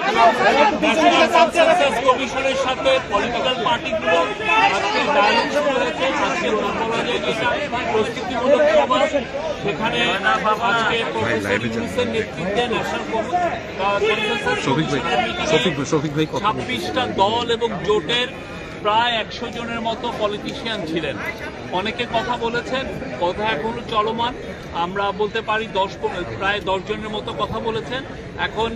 National consensus কমিশনের সাথে political পার্টিগুলো আজকে ডায়ালগ শুরু হয়েছে। আজকে বলা যায় যে এটা প্রস্তুতিমূলক সভা, সেখানে আজকে প্রফেসর ইউনূসের নেতৃত্বে ন্যাশনাল কনসেনসাস কমিশনের 26টা দল এবং জোটের প্রায় 100 জনের মতো পলিটিশিয়ান ছিলেন। অনেকে কথা বলেছেন, কথা এখনো চলমান। আমরা বলতে পারি প্রায় 10 জনের মতো কথা বলেছেন। এখন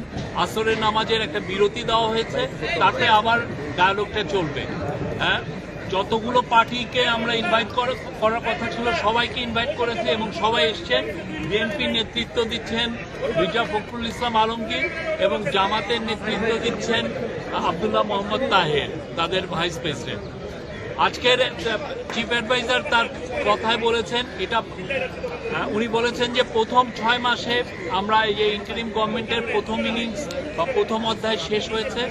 আসরের নামাজের একটা বিরতি দেওয়া হয়েছে, তাতে আবার ডায়ালগটা চলবে। হ্যাঁ, যতগুলো পার্টিকে আমরা ইনভাইট করার কথা ছিল সবাইকে ইনভাইট করেছে এবং সবাই এসছেন। বিএনপির নেতৃত্ব দিচ্ছেন মির্জা ফখরুল ইসলাম আলমগীর এবং জামাতের নেতৃত্ব দিচ্ছেন আব্দুল্লাহ মোহাম্মদ তাহের, তাদের ভাইস প্রেসিডেন্ট। আজকের চিফ অ্যাডভাইজার তার কথায় বলেছেন, উনি বলেছেন যে প্রথম 6 মাসে আমরা এই ইন্টারিম গভর্নমেন্টের প্রথম ইনিংস বা প্রথম অধ্যায় শেষ হয়েছে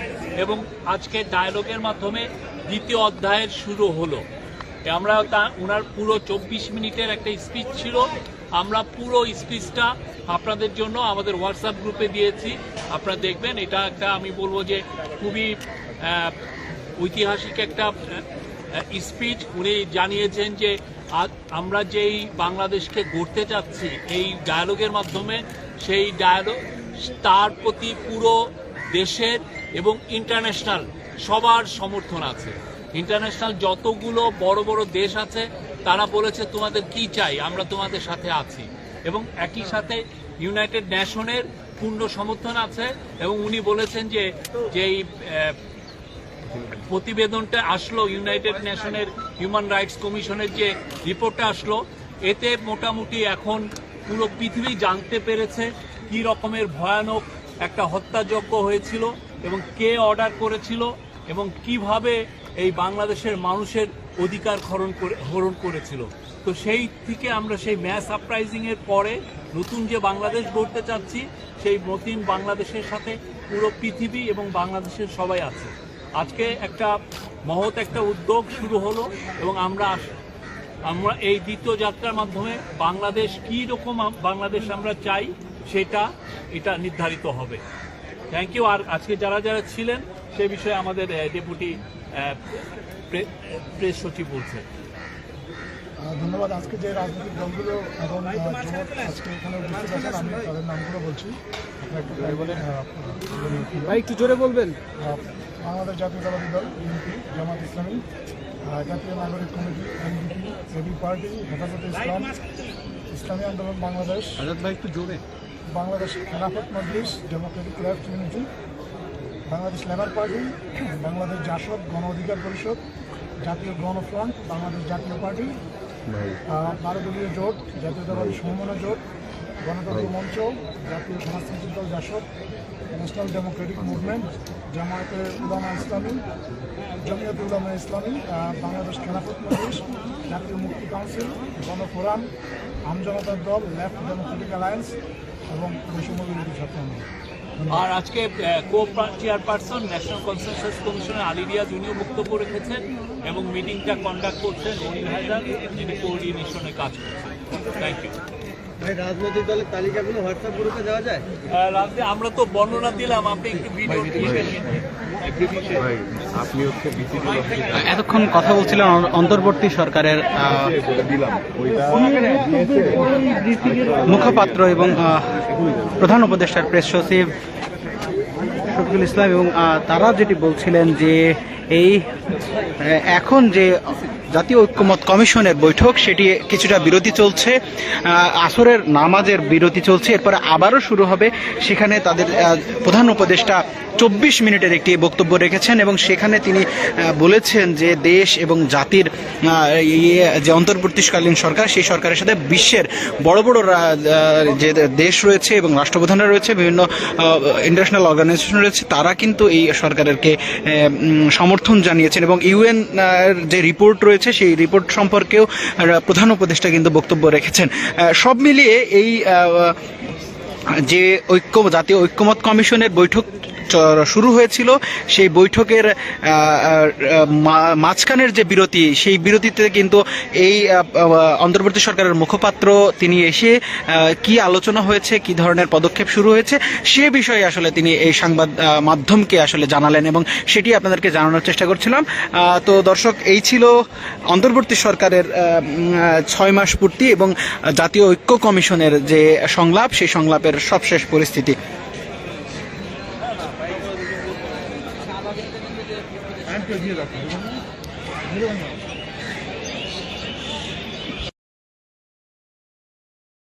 এবং আজকে ডায়ালগের মাধ্যমে দ্বিতীয় অধ্যায়ের শুরু হলো। আমরা ওনার পুরো 24 মিনিটের একটা স্পিচ ছিল, আমরা পুরো স্পিচটা আপনাদের জন্য আমাদের হোয়াটসঅ্যাপ গ্রুপে দিয়েছি, আপনারা দেখবেন। এটা একটা আমি বলবো যে খুবই ঐতিহাসিক একটা স্পিচ। উনি জানিয়েছেন যে আমরা যেই বাংলাদেশকে গড়তে চাচ্ছি এই ডায়ালগের মাধ্যমে, সেই ডায়ালগ তার প্রতি পুরো দেশের এবং ইন্টারন্যাশনাল সবার সমর্থন আছে। ইন্টারন্যাশনাল যতগুলো বড় বড় দেশ আছে তারা বলেছে তোমাদের কি চাই, আমরা তোমাদের সাথে আছি। এবং একই সাথে ইউনাইটেড নেশনের পূর্ণ সমর্থন আছে। এবং উনি বলেছেন যে যেই প্রতিবেদনটা আসলো ইউনাইটেড নেশনের হিউম্যান রাইটস কমিশনের যে রিপোর্টটা আসলো, এতে মোটামুটি এখন পুরো পৃথিবী জানতে পেরেছে কি রকমের ভয়ানক একটা হত্যাযজ্ঞ হয়েছিল এবং কে অর্ডার করেছিল এবং কিভাবে এই বাংলাদেশের মানুষের অধিকার হরণ করেছিল। তো সেই থেকে আমরা সেই ম্যাস আপরাইজিংয়ের পরে নতুন যে বাংলাদেশ গড়তে চাচ্ছি, সেই নতুন বাংলাদেশের সাথে পুরো পৃথিবী এবং বাংলাদেশের সবাই আছে। আজকে একটা মহৎ একটা উদ্যোগ শুরু হলো এবং আমরা এই দ্বিতীয় যাত্রার মাধ্যমে বাংলাদেশ কী রকম বাংলাদেশ আমরা চাই এটা নির্ধারিত হবে। Thank you. আর আজকে যারা যারা ছিলেন সে বিষয়ে আমাদের ডেপুটি প্রেস সচিব বলছেন। ধন্যবাদ। আজকে যে রাজনৈতিক দলগুলো এবং আজকে এখানে উপস্থিত আছেন, আমি তাদের নামগুলো বলছি, একটু জোরে বলবেন। বাংলাদেশ জাতীয়তাবাদী দল বিএনপি, জামাত ইসলামী, জাতীয় নাগরিক কমিটি এনডিপি, এবি পার্টি, হেফাজতে ইসলাম, ইসলামী আন্দোলন বাংলাদেশ, একটু জোরে, Bangladesh Khelafat Majlis, Democratic Left Unity, Bangladesh Labour Party, Bangladesh JASAD Gono Odhikar পরিষদ, জাতীয় গণফ্রন্ট, বাংলাদেশ জাতীয় পার্টি, 12 দলীয় জোট, জাতীয়তাবাদী সমমনা জোট, গণতন্ত্র মঞ্চ, জাতীয় সমাজতান্ত্রিক দল জাসদ, ন্যাশনাল ডেমোক্রেটিক মুভমেন্ট, জামায়াতে উলামা ইসলামী, জমিয়তে উলামা ইসলামী, বাংলাদেশ খেলাফত মজলিস, জাতীয় মুক্তি কাউন্সিল, গণফোরাম, আমজনতার দল, লেফট ডেমোক্রেটিক অ্যালায়েন্স এবং বৈষম্য বিরোধী ছাত্র আন্দোলন। আর আজকে কো চেয়ারপারসন ন্যাশনাল কনসেনসাস কমিশনের আলী রিয়াজ, উনিও বক্তব্য রেখেছেন এবং মিটিংটা কন্ডাক্ট করছেন মনির হায়দার, যিনি কোঅর্ডিনেশনে কাজ করছেন। Thank you. রাজনৈতিক দলের তালিকাগুলো হোয়াটসঅ্যাপ গ্রুপে দেওয়া যায়? আমরা তো বর্ণনা দিলাম, আপনি একটু ভিডিও এতক্ষণ কথা বলছিলেন অন্তর্বর্তী সরকারের মুখপাত্র এবং প্রধান উপদেষ্টার প্রেস সচিব শফিকুল ইসলাম, এবং তারা যেটি বলছিলেন যে এই এখন যে জাতীয় ঐক্যমত কমিশনের বৈঠক সেটি কিছুটা বিরতি চলছে, আসরের নামাজের বিরতি চলছে, এরপরে আবারও শুরু হবে। সেখানে তাদের প্রধান উপদেষ্টা 24 মিনিটের একটি বক্তব্য রেখেছেন এবং সেখানে তিনি বলেছেন যে দেশ এবং জাতির যে অন্তর্বর্তীকালীন সরকার, সেই সরকারের সাথে বিশ্বের বড় বড় যে দেশ রয়েছে এবং রাষ্ট্রপ্রধানরা রয়েছে, বিভিন্ন ইন্টারন্যাশনাল অর্গানাইজেশন রয়েছে, তারা কিন্তু এই সরকারকে সমর্থন জানিয়েছেন এবং ইউএন যে রিপোর্ট রয়েছে সেই রিপোর্ট সম্পর্কেও প্রধান উপদেষ্টা কিন্তু বক্তব্য রেখেছেন। সব মিলিয়ে এই যে জাতীয় ঐক্যমত কমিশনের বৈঠক শুরু হয়েছিল সেই বৈঠকের মাঝখানের যে বিরতি, সেই বিরতিতে কিন্তু এই অন্তর্বর্তী সরকারের মুখপাত্র তিনি এসে কি আলোচনা হয়েছে, কি ধরনের পদক্ষেপ শুরু হয়েছে সে বিষয়ে আসলে তিনি এই সংবাদ মাধ্যমকে আসলে জানালেন এবং সেটি আপনাদেরকে জানানোর চেষ্টা করছিলাম। তো দর্শক, এই ছিল অন্তর্বর্তী সরকারের 6 মাস পূর্তি এবং জাতীয় ঐক্য কমিশনের যে সংলাপ, সেই সংলাপের সবশেষ পরিস্থিতি।